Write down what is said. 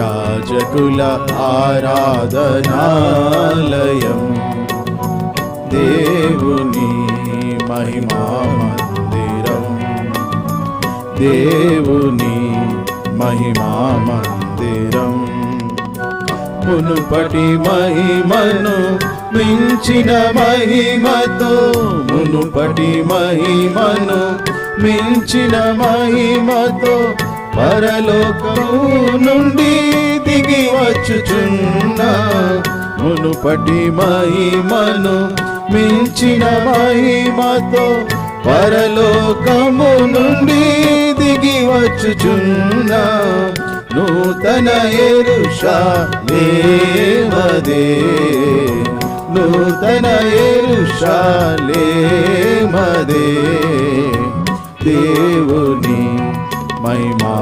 యాజకుల ఆరాధనాలయం, దేవుని మహిమా మందిరం, దేవుని మహిమా మందిరం. మునుపటి మహిమను మించిన మహిమతో, మునుపటి మహిమను మించిన మహిమతో పరలోకము నుండి దిగి వచ్చుచున్న, మునుపటి మహిమను మించిన మహిమతో పరలోకము నుండి దిగి వచ్చుచున్న నూతన యెరూషలేమదే, నూతన యెరూషలేమదే, దేవుని మహిమా